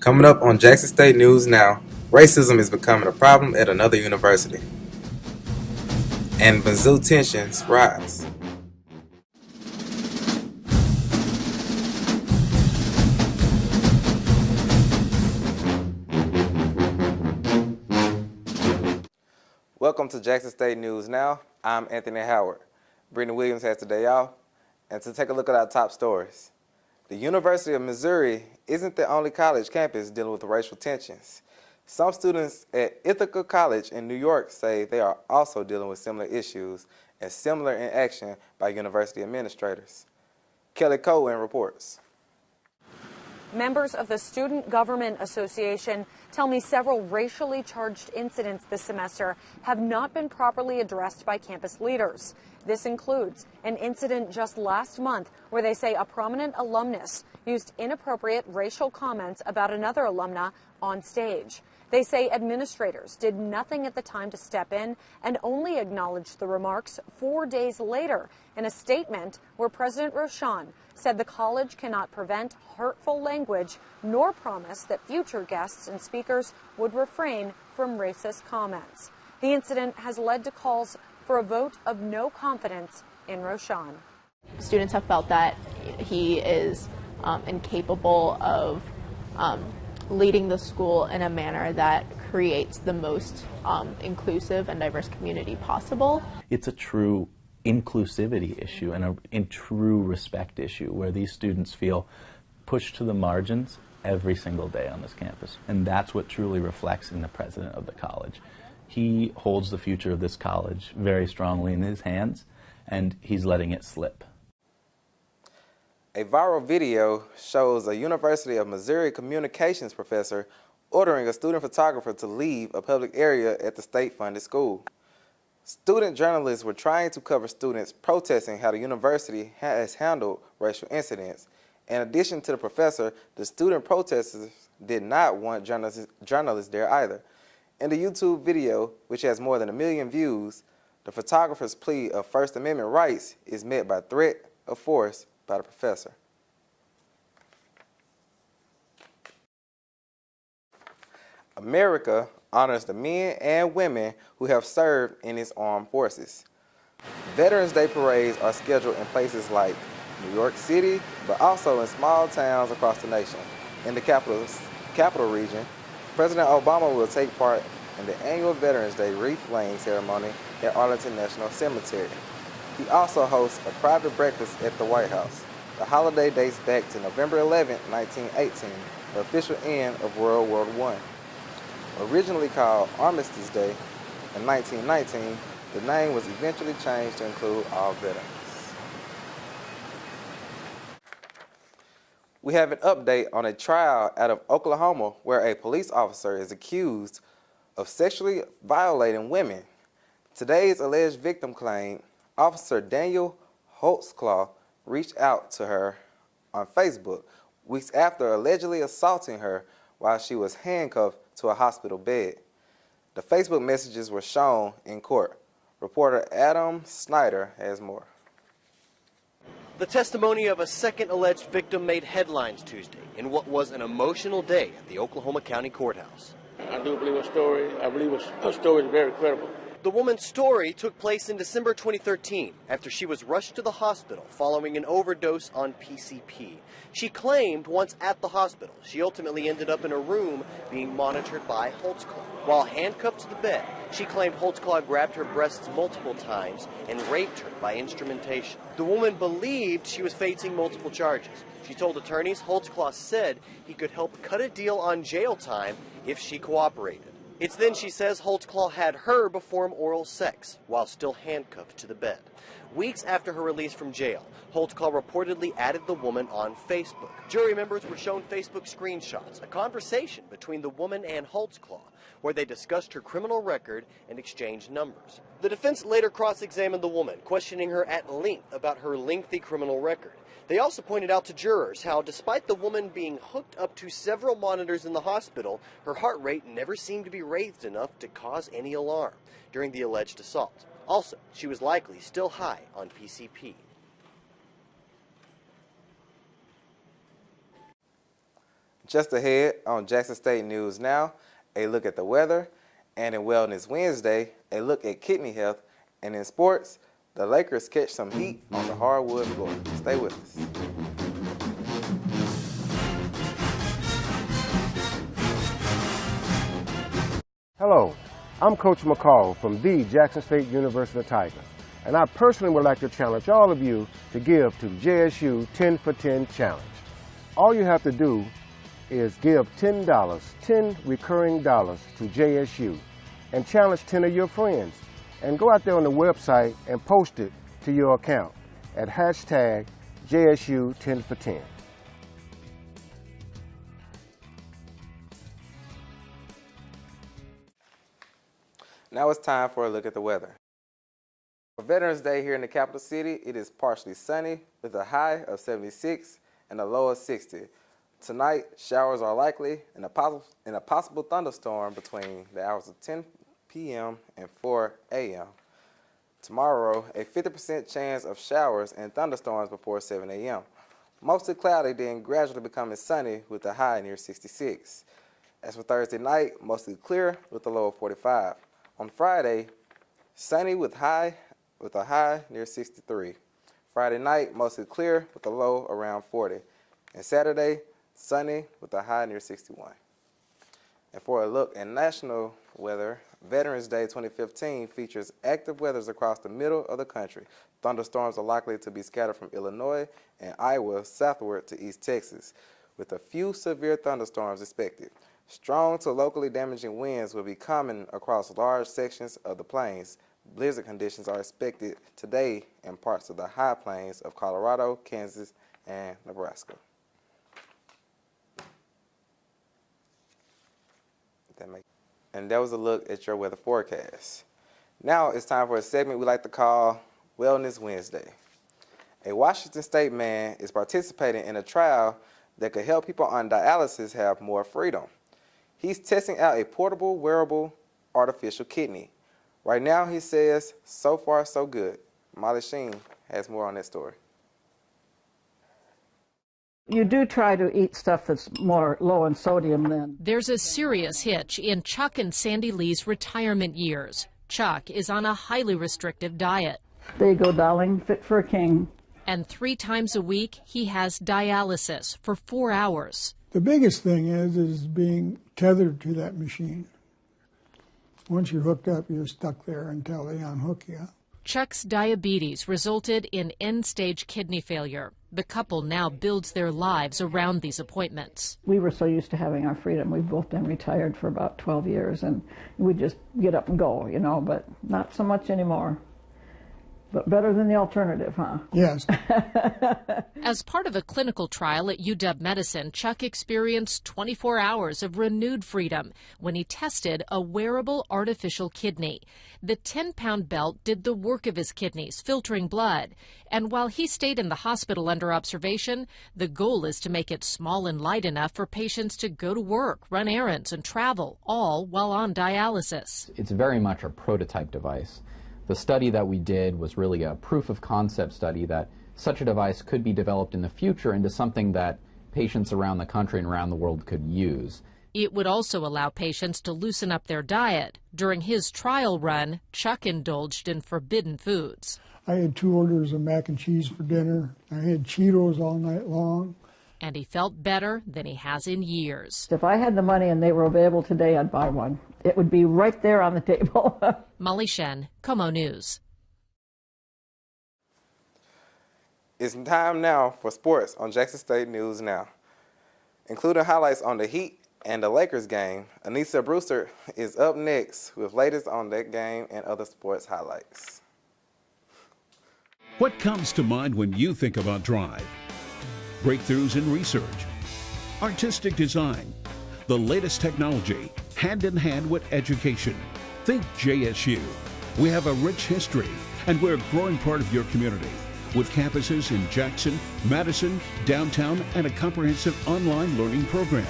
Coming up on Jackson State News Now, racism is becoming a problem at another university, and Mizzou tensions rise. Welcome to Jackson State News Now. I'm Anthony Howard. Brittany Williams has today off, and to take a look at our top stories. The University of Missouri isn't the only college campus dealing with racial tensions. Some students at Ithaca College in New York say they are also dealing with similar issues and similar inaction by university administrators. Kelly Cohen reports. Members of the Student Government Association tell me several racially charged incidents this semester have not been properly addressed by campus leaders. This includes an incident just last month where they say a prominent alumnus used inappropriate racial comments about another alumna on stage. They say administrators did nothing at the time to step in and only acknowledged the remarks 4 days later in a statement where President Rochon said the college cannot prevent hurtful language nor promise that future guests and speakers would refrain from racist comments. The incident has led to calls for a vote of no confidence in Rochon. Students have felt that he is incapable of leading the school in a manner that creates the most inclusive and diverse community possible. It's a true inclusivity issue and a true respect issue where these students feel pushed to the margins every single day on this campus. And that's what truly reflects in the president of the college. He holds the future of this college very strongly in his hands, and he's letting it slip. A viral video shows a University of Missouri communications professor ordering a student photographer to leave a public area at the state-funded school. Student journalists were trying to cover students protesting how the university has handled racial incidents. In addition to the professor, the student protesters did not want journalists there either. In the YouTube video, which has more than 1 million views, the photographer's plea of First Amendment rights is met by threat of force by the professor. America honors the men and women who have served in its armed forces. Veterans Day parades are scheduled in places like New York City, but also in small towns across the nation. In the capital region, President Obama will take part in the annual Veterans Day wreath-laying ceremony at Arlington National Cemetery. He also hosts a private breakfast at the White House. The holiday dates back to November 11, 1918, the official end of World War I. Originally called Armistice Day in 1919, the name was eventually changed to include all veterans. We have an update on a trial out of Oklahoma where a police officer is accused of sexually violating women. Today's alleged victim claimed Officer Daniel Holtzclaw reached out to her on Facebook weeks after allegedly assaulting her while she was handcuffed to a hospital bed. The Facebook messages were shown in court. Reporter Adam Snyder has more. The testimony of a second alleged victim made headlines Tuesday in what was an emotional day at the Oklahoma County Courthouse. I do believe her story. I believe her story is very credible. The woman's story took place in December 2013 after she was rushed to the hospital following an overdose on PCP. She claimed once at the hospital, she ultimately ended up in a room being monitored by Holtzclaw. While handcuffed to the bed, she claimed Holtzclaw grabbed her breasts multiple times and raped her by instrumentation. The woman believed she was facing multiple charges. She told attorneys Holtzclaw said he could help cut a deal on jail time if she cooperated. It's then, she says, Holtzclaw had her perform oral sex while still handcuffed to the bed. Weeks after her release from jail, Holtzclaw reportedly added the woman on Facebook. Jury members were shown Facebook screenshots, a conversation between the woman and Holtzclaw, where they discussed her criminal record and exchanged numbers. The defense later cross-examined the woman, questioning her at length about her lengthy criminal record. They also pointed out to jurors how, despite the woman being hooked up to several monitors in the hospital, her heart rate never seemed to be raised enough to cause any alarm during the alleged assault. Also, she was likely still high on PCP. Just ahead on Jackson State News Now, a look at the weather, and in Wellness Wednesday, a look at kidney health, and in sports, the Lakers catch some heat on the hardwood floor. Stay with us. Hello, I'm Coach McCall from the Jackson State University Tigers, and I personally would like to challenge all of you to give to the JSU 10 for 10 Challenge. All you have to do is give $10, 10 recurring dollars to JSU, and challenge 10 of your friends. And go out there on the website and post it to your account at hashtag JSU 10 for 10. Now it's time for a look at the weather. For Veterans Day here in the capital city, it is partially sunny with a high of 76 and a low of 60. Tonight, showers are likely and a possible thunderstorm between the hours of 10 p.m. and 4 a.m. Tomorrow, a 50% chance of showers and thunderstorms before 7 a.m. Mostly cloudy, then gradually becoming sunny with a high near 66. As for Thursday night, mostly clear with a low of 45. On Friday, sunny with a high near 63. Friday night, mostly clear with a low around 40. And Saturday, sunny with a high near 61. And for a look at national weather, Veterans Day 2015 features active weathers across the middle of the country. Thunderstorms are likely to be scattered from Illinois and Iowa southward to East Texas, with a few severe thunderstorms expected. Strong to locally damaging winds will be common across large sections of the plains. Blizzard conditions are expected today in parts of the high plains of Colorado, Kansas, and Nebraska. And that was a look at your weather forecast. Now it's time for a segment we like to call Wellness Wednesday. A Washington State man is participating in a trial that could help people on dialysis have more freedom. He's testing out a portable, wearable, artificial kidney. Right now, he says, so far, so good. Molly Sheen has more on that story. You do try to eat stuff that's more low in sodium then. There's a serious hitch in Chuck and Sandy Lee's retirement years. Chuck is on a highly restrictive diet. There you go, darling, fit for a king. And 3 times a week, he has dialysis for 4 hours. The biggest thing is being tethered to that machine. Once you're hooked up, you're stuck there until they unhook you. Chuck's diabetes resulted in end-stage kidney failure. The couple now builds their lives around these appointments. We were so used to having our freedom. We've both been retired for about 12 years, and we just get up and go, you know, but not so much anymore. But better than the alternative, huh? Yes. As part of a clinical trial at UW Medicine, Chuck experienced 24 hours of renewed freedom when he tested a wearable artificial kidney. The 10-pound belt did the work of his kidneys, filtering blood. And while he stayed in the hospital under observation, the goal is to make it small and light enough for patients to go to work, run errands, and travel, all while on dialysis. It's very much a prototype device. The study that we did was really a proof of concept study that such a device could be developed in the future into something that patients around the country and around the world could use. It would also allow patients to loosen up their diet. During his trial run, Chuck indulged in forbidden foods. I had 2 orders of mac and cheese for dinner. I had Cheetos all night long. And he felt better than he has in years. If I had the money and they were available today, I'd buy one. It would be right there on the table. Molly Shen, Como News. It's time now for sports on Jackson State News Now. Including highlights on the Heat and the Lakers game, Aniecia Brewster is up next with latest on that game and other sports highlights. What comes to mind when you think about Drive? Breakthroughs in research, artistic design, the latest technology, hand in hand with education. Think JSU. We have a rich history, and we're a growing part of your community, with campuses in Jackson, Madison, downtown, and a comprehensive online learning program.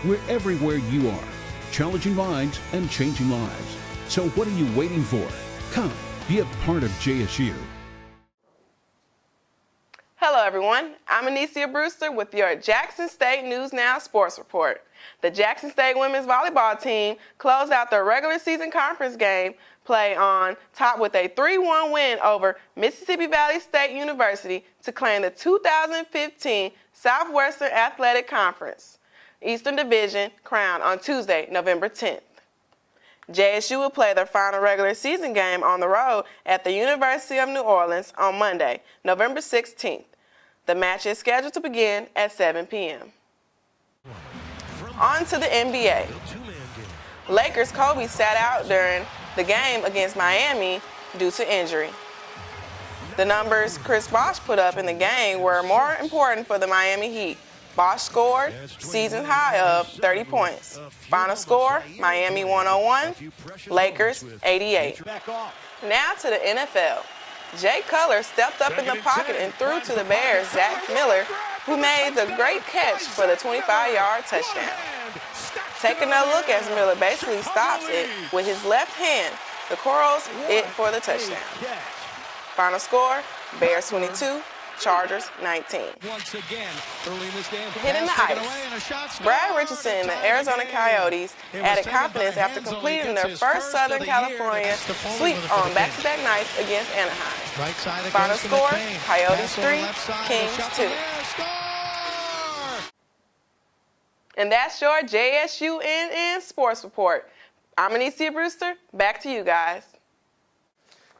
We're everywhere you are, challenging minds and changing lives. So what are you waiting for? Come, be a part of JSU. Hello everyone, I'm Aniecia Brewster with your Jackson State News Now Sports Report. The Jackson State women's volleyball team closed out their regular season conference game play on top with a 3-1 win over Mississippi Valley State University to claim the 2015 Southwestern Athletic Conference Eastern Division crown on Tuesday, November 10th. JSU will play their final regular season game on the road at the University of New Orleans on Monday, November 16th. The match is scheduled to begin at 7 p.m. On to the NBA. Lakers' Kobe sat out during the game against Miami due to injury. The numbers Chris Bosh put up in the game were more important for the Miami Heat. Bosh scored season high of 30 points. Final score, Miami 101, Lakers 88. Now to the NFL. Jay Cutler stepped up in the pocket and threw to the Bears' Zach Miller, who made the great catch for the 25-yard touchdown. Taking a look as Miller basically stops it with his left hand, the curls it for the touchdown. Final score, Bears 22, Chargers 19. Once again, early in this game, hitting the ice. Brad Richardson and the Arizona Coyotes added confidence after completing their first Southern California sweep on back-to-back nights against Anaheim. Final score, Coyotes 3, Kings 2. And that's your JSUNN Sports Report. I'm Aniecia Brewster. Back to you guys.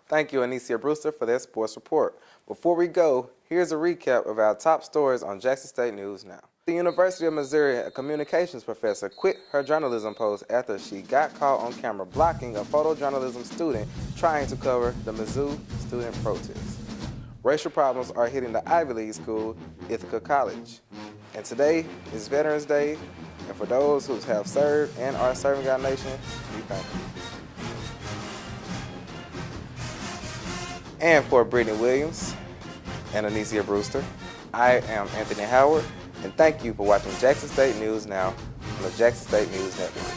Thank you, Aniecia Brewster, for that sports report. Before we go, here's a recap of our top stories on Jackson State News Now. The University of Missouri, a communications professor, quit her journalism post after she got caught on camera blocking a photojournalism student trying to cover the Mizzou student protest. Racial problems are hitting the Ivy League school, Ithaca College. And today is Veterans Day, and for those who have served and are serving our nation, we thank you. And for Brittany Williams and Aniecia Brewster, I am Anthony Howard, and thank you for watching Jackson State News Now on the Jackson State News Network.